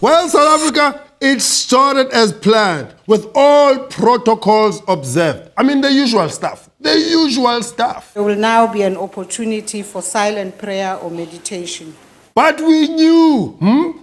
Well, South Africa, it started as planned, with all protocols observed. I mean, the usual stuff. The usual stuff. There will now be an opportunity for silent prayer or meditation. But we knew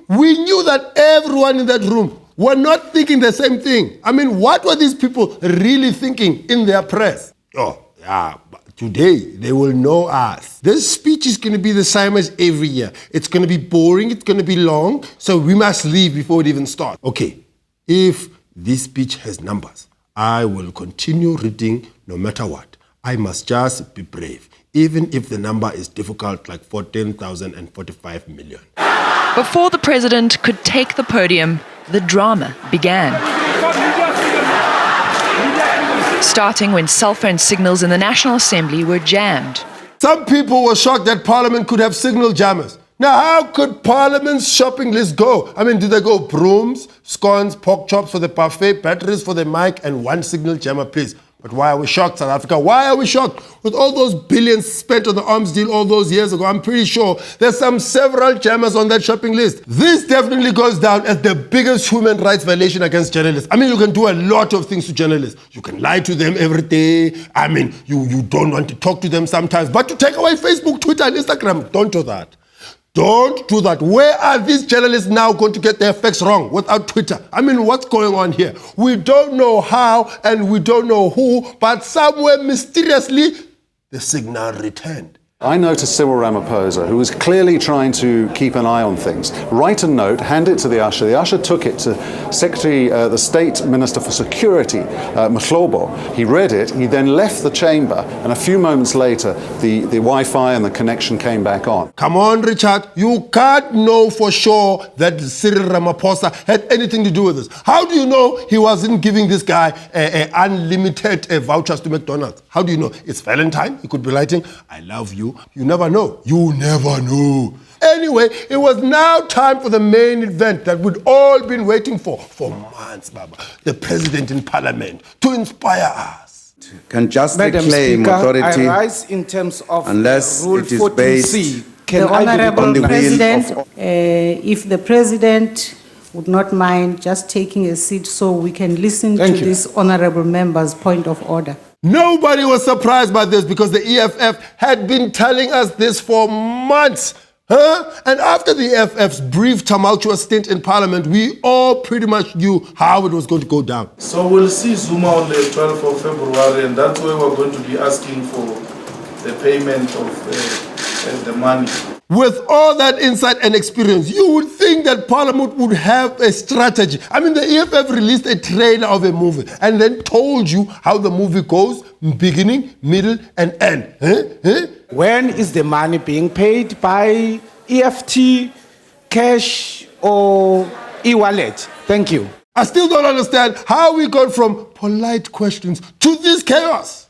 that everyone in that room were not thinking the same thing. I mean, what were these people really thinking in their press? Oh, yeah, but today they will know us. This speech is going to be the same as every year. It's going to be boring, it's going to be long, so we must leave before it even starts. Okay, if this speech has numbers, I will continue reading no matter what. I must just be brave, even if the number is difficult, like 14,045 million. Before the president could take the podium, the drama began. Starting when cell phone signals in the National Assembly were jammed. Some people were shocked that Parliament could have signal jammers. Now, how could Parliament's shopping list go? I mean, did they go brooms, scones, pork chops for the buffet, batteries for the mic, and one signal jammer, please? But why are we shocked, South Africa? Why are we shocked? With all those billions spent on the arms deal all those years ago, I'm pretty sure there's several jammers on that shopping list. This definitely goes down as the biggest human rights violation against journalists. I mean, you can do a lot of things to journalists. You can lie to them every day. I mean, you don't want to talk to them sometimes. But to take away Facebook, Twitter, and Instagram, don't do that. Don't do that. Where are these journalists now going to get their facts wrong without Twitter? I mean, what's going on here? We don't know how and we don't know who, but somewhere mysteriously, the signal returned. I noticed Cyril Ramaphosa, who was clearly trying to keep an eye on things, write a note, hand it to the usher. The usher took it to the State Minister for Security, Mhlobo. He read it, he then left the chamber, and a few moments later, the Wi-Fi and the connection came back on. Come on, Richard, you can't know for sure that Cyril Ramaphosa had anything to do with this. How do you know he wasn't giving this guy unlimited vouchers to McDonald's? How do you know? It's Valentine, he could be writing, I love you. You never know. You never know. Anyway, it was now time for the main event that we'd all been waiting for months, Baba. The president in Parliament to inspire us. Can justly Madam claim Speaker, authority I rise in terms of unless Rule it is 14C. based Can The I be Honourable on the will President, of- if the President would not mind just taking a seat so we can listen Thank to you. this Honourable Member's point of order. Nobody was surprised by this because the EFF had been telling us this for months. And after the EFF's brief tumultuous stint in Parliament, we all pretty much knew how it was going to go down. So we'll see Zuma on the 12th of February, and that's where we're going to be asking for the payment of the money. With all that insight and experience, you would think that Parliament would have a strategy. I mean, the EFF released a trailer of a movie and then told you how the movie goes, beginning, middle, and end. When is the money being paid by EFT, cash, or e-wallet? Thank you. I still don't understand how we got from polite questions to this chaos.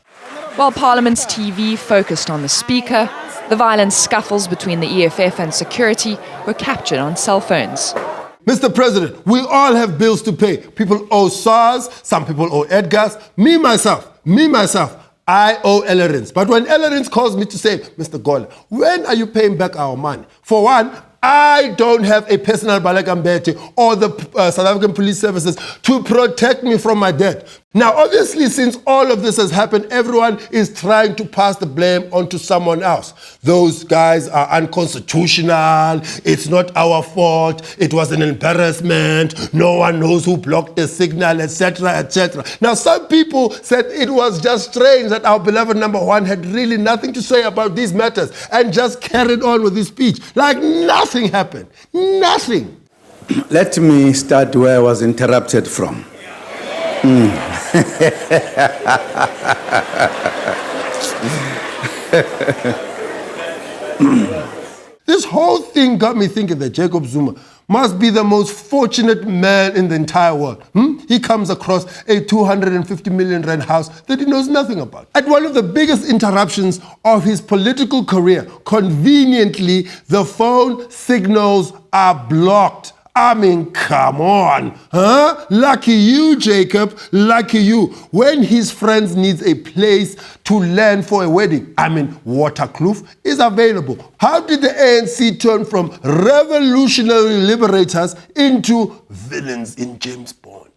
While Parliament's TV focused on the Speaker, the violent scuffles between the EFF and security were captured on cell phones. Mr. President, we all have bills to pay. People owe SARS, some people owe Edgar's. Me, myself, I owe LNN. But when LNN calls me to say, Mr. Gola, when are you paying back our money? For one, I don't have a personal balagambete or the South African Police Services to protect me from my debt. Now, obviously, since all of this has happened, everyone is trying to pass the blame onto someone else. Those guys are unconstitutional. It's not our fault. It was an embarrassment. No one knows who blocked the signal, etc., etc. Now, some people said it was just strange that our beloved number one had really nothing to say about these matters and just carried on with his speech. Like nothing happened. Nothing. Let me start where I was interrupted from. This whole thing got me thinking that Jacob Zuma must be the most fortunate man in the entire world. He comes across a 250 million rand house that he knows nothing about. At one of the biggest interruptions of his political career, conveniently, the phone signals are blocked. I mean, come on, huh? Lucky you, Jacob, lucky you. When his friends needs a place to land for a wedding, I mean, Waterkloof is available. How did the ANC turn from revolutionary liberators into villains in James Bond?